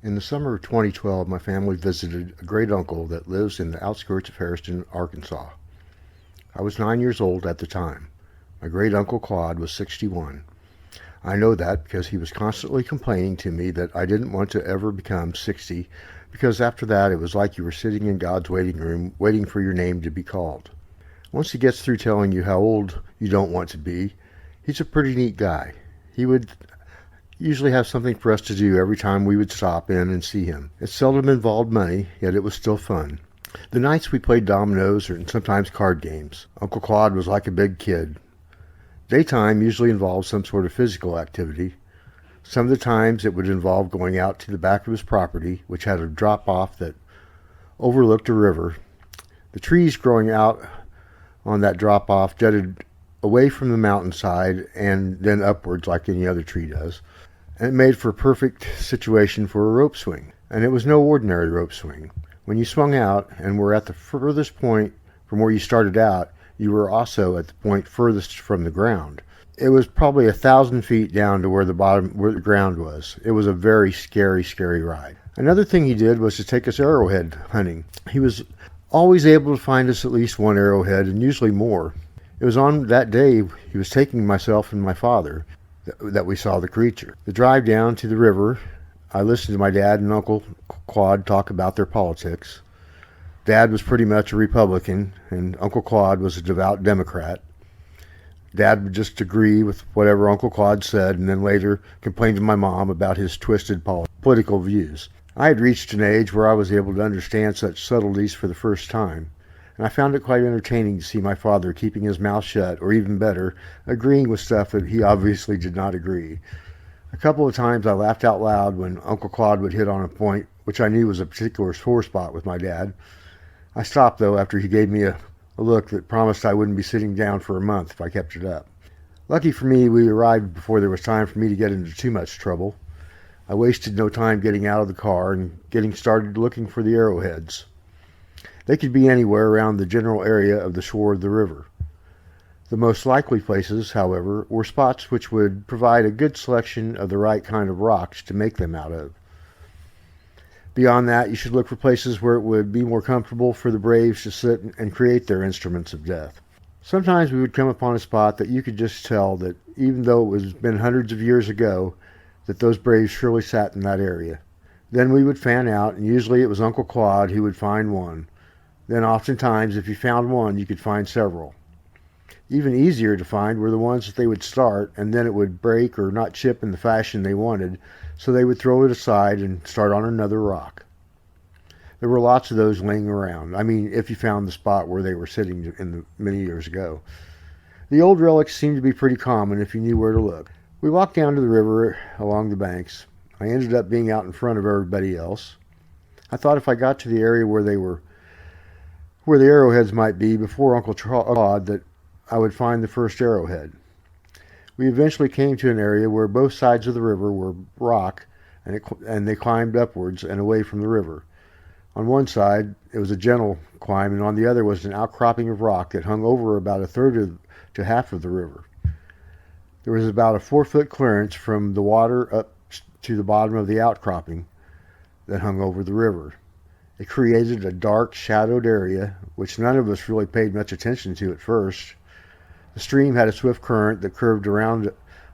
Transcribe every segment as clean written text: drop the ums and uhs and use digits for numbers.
In the summer of 2012, my family visited a great uncle that lives in the outskirts of Harrison, Arkansas. I was 9 years old at the time. My great uncle Claude was 61. I know that because he was constantly complaining to me that I didn't want to ever become 60, because after that it was like you were sitting in God's waiting room waiting for your name to be called. Once he gets through telling you how old you don't want to be, he's a pretty neat guy. He would usually have something for us to do every time we would stop in and see him. It seldom involved money, yet it was still fun. The nights we played dominoes and sometimes card games. Uncle Claude was like a big kid. Daytime usually involved some sort of physical activity. Some of the times it would involve going out to the back of his property, which had a drop-off that overlooked a river. The trees growing out on that drop-off jutted away from the mountainside and then upwards like any other tree does. And it made for a perfect situation for a rope swing. And it was no ordinary rope swing. When you swung out and were at the furthest point from where you started out, you were also at the point furthest from the ground. It was probably 1,000 feet down to where the ground was. It was a very scary ride. Another thing he did was to take us arrowhead hunting. He was always able to find us at least one arrowhead, and usually more. It was on that day he was taking myself and my father that we saw the creature. The drive down to the river, I listened to my dad and Uncle Claude talk about their politics. Dad was pretty much a Republican, and Uncle Claude was a devout Democrat. Dad would just agree with whatever Uncle Claude said, and then later complain to my mom about his twisted political views. I had reached an age where I was able to understand such subtleties for the first time, and I found it quite entertaining to see my father keeping his mouth shut, or even better, agreeing with stuff that he obviously did not agree. A couple of times I laughed out loud when Uncle Claude would hit on a point which I knew was a particular sore spot with my dad. I stopped, though, after he gave me a look that promised I wouldn't be sitting down for a month if I kept it up. Lucky for me, we arrived before there was time for me to get into too much trouble. I wasted no time getting out of the car and getting started looking for the arrowheads. They could be anywhere around the general area of the shore of the river. The most likely places, however, were spots which would provide a good selection of the right kind of rocks to make them out of. Beyond that, you should look for places where it would be more comfortable for the braves to sit and create their instruments of death. Sometimes we would come upon a spot that you could just tell that, even though it was been hundreds of years ago, that those braves surely sat in that area. Then we would fan out, and usually it was Uncle Claude who would find one. Then oftentimes, if you found one, you could find several. Even easier to find were the ones that they would start, and then it would break or not chip in the fashion they wanted, so they would throw it aside and start on another rock. There were lots of those laying around. I mean, if you found the spot where they were sitting many years ago. The old relics seemed to be pretty common if you knew where to look. We walked down to the river along the banks. I ended up being out in front of everybody else. I thought if I got to the area where the arrowheads might be before Uncle Claude, that I would find the first arrowhead. We eventually came to an area where both sides of the river were rock, and they climbed upwards and away from the river. On one side, it was a gentle climb, and on the other was an outcropping of rock that hung over about a third to half of the river. There was about a 4-foot clearance from the water up to the bottom of the outcropping that hung over the river. It created a dark, shadowed area, which none of us really paid much attention to at first. The stream had a swift current that curved around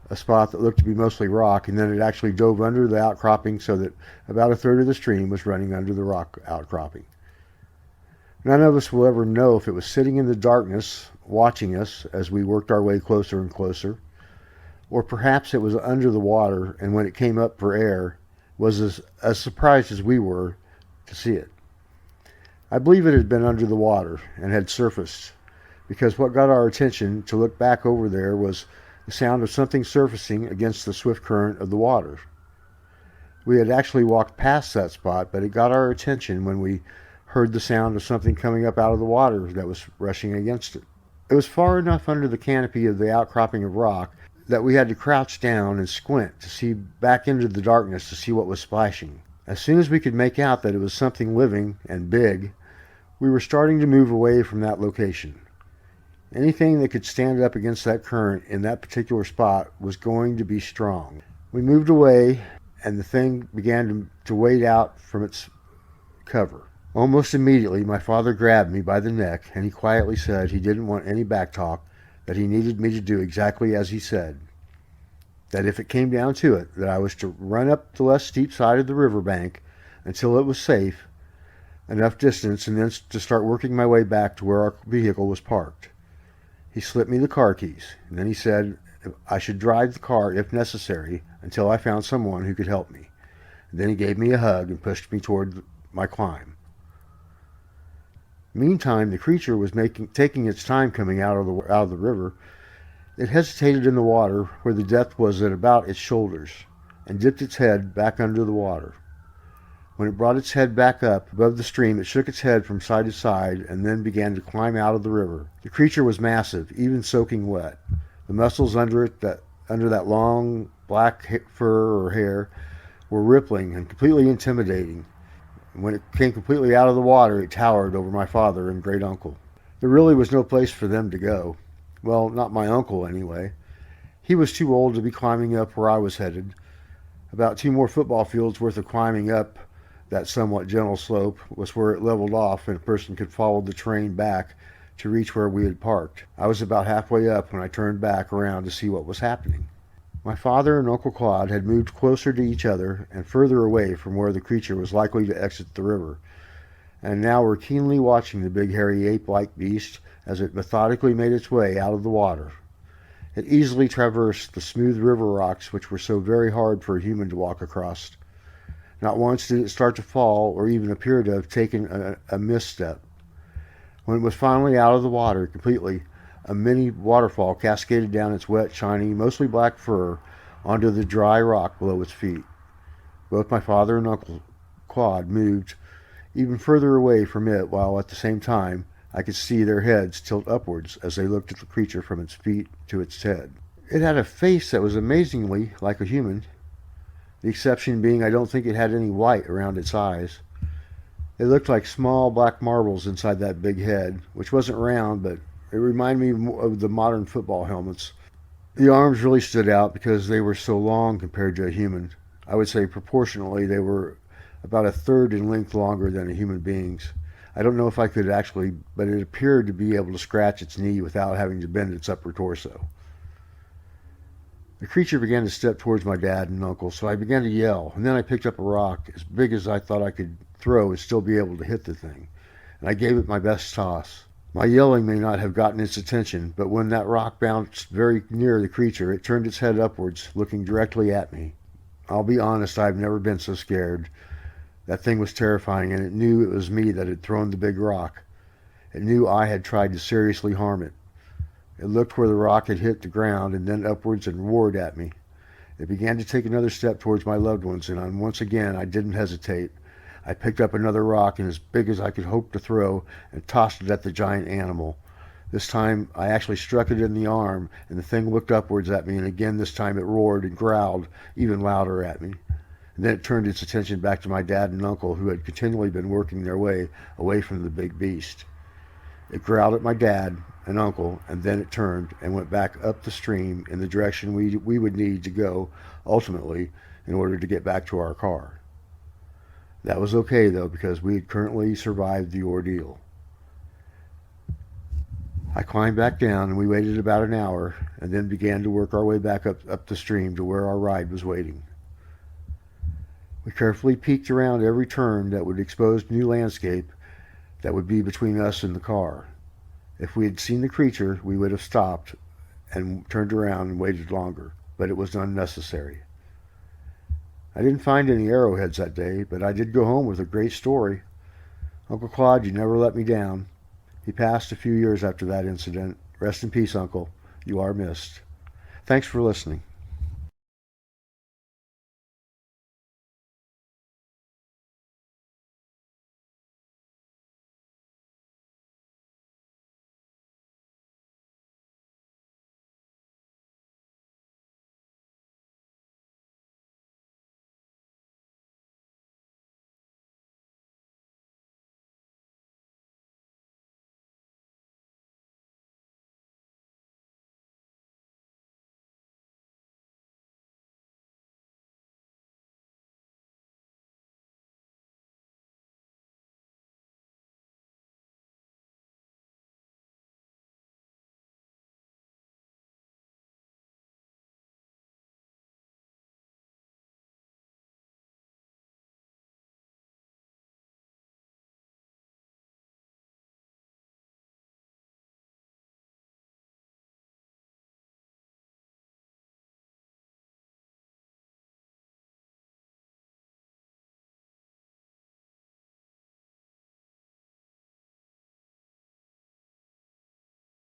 a spot that looked to be mostly rock, and then it actually dove under the outcropping so that about a third of the stream was running under the rock outcropping. None of us will ever know if it was sitting in the darkness, watching us as we worked our way closer and closer, or perhaps it was under the water, and when it came up for air, was as surprised as we were to see it. I believe it had been under the water and had surfaced, because what got our attention to look back over there was the sound of something surfacing against the swift current of the water. We had actually walked past that spot, but it got our attention when we heard the sound of something coming up out of the water that was rushing against it. It was far enough under the canopy of the outcropping of rock that we had to crouch down and squint to see back into the darkness to see what was splashing. As soon as we could make out that it was something living and big, we were starting to move away from that location. Anything that could stand up against that current in that particular spot was going to be strong. We moved away and the thing began to wade out from its cover. Almost immediately, my father grabbed me by the neck, and he quietly said he didn't want any back talk, that he needed me to do exactly as he said. That if it came down to it, that I was to run up the less steep side of the riverbank until it was safe, enough distance, and then to start working my way back to where our vehicle was parked. He slipped me the car keys, and then he said I should drive the car if necessary until I found someone who could help me. And then he gave me a hug and pushed me toward my climb. Meantime, the creature was taking its time coming out of the river. It hesitated in the water where the depth was at about its shoulders, and dipped its head back under the water. When it brought its head back up above the stream, it shook its head from side to side and then began to climb out of the river. The creature was massive, even soaking wet. The muscles under that long black fur or hair were rippling and completely intimidating. When it came completely out of the water, it towered over my father and great uncle. There really was no place for them to go. Well, not my uncle, anyway. He was too old to be climbing up where I was headed. About 2 more football fields worth of climbing up that somewhat gentle slope was where it leveled off and a person could follow the terrain back to reach where we had parked. I was about halfway up when I turned back around to see what was happening. My father and Uncle Claude had moved closer to each other and further away from where the creature was likely to exit the river, and now were keenly watching the big hairy ape-like beast as it methodically made its way out of the water. It easily traversed the smooth river rocks which were so very hard for a human to walk across. Not once did it start to fall or even appear to have taken a misstep. When it was finally out of the water completely, a mini waterfall cascaded down its wet, shiny, mostly black fur onto the dry rock below its feet. Both my father and Uncle Claude moved even further away from it, while at the same time I could see their heads tilt upwards as they looked at the creature from its feet to its head. It had a face that was amazingly like a human, the exception being I don't think it had any white around its eyes. They looked like small black marbles inside that big head, which wasn't round, but it reminded me of the modern football helmets. The arms really stood out because they were so long compared to a human. I would say proportionally they were about a third in length longer than a human being's. I don't know if I could actually, but it appeared to be able to scratch its knee without having to bend its upper torso. The creature began to step towards my dad and uncle, so I began to yell, and then I picked up a rock as big as I thought I could throw and still be able to hit the thing, and I gave it my best toss. My yelling may not have gotten its attention, but when that rock bounced very near the creature, it turned its head upwards, looking directly at me. I'll be honest, I've never been so scared. That thing was terrifying, and it knew it was me that had thrown the big rock. It knew I had tried to seriously harm it. It looked where the rock had hit the ground and then upwards and roared at me. It began to take another step towards my loved ones, and once again I didn't hesitate. I picked up another rock, and as big as I could hope to throw, and tossed it at the giant animal. This time I actually struck it in the arm, and the thing looked upwards at me, and again this time it roared and growled even louder at me. And then it turned its attention back to my dad and uncle, who had continually been working their way away from the big beast. It growled at my dad and uncle, and then it turned and went back up the stream in the direction we would need to go ultimately in order to get back to our car. That was okay, though, because we had currently survived the ordeal. I climbed back down, and we waited about an hour, and then began to work our way back up the stream to where our ride was waiting. We carefully peeked around every turn that would expose new landscape that would be between us and the car. If we had seen the creature, we would have stopped and turned around and waited longer, but it was unnecessary. I didn't find any arrowheads that day, but I did go home with a great story. Uncle Claude, you never let me down. He passed a few years after that incident. Rest in peace, Uncle. You are missed. Thanks for listening.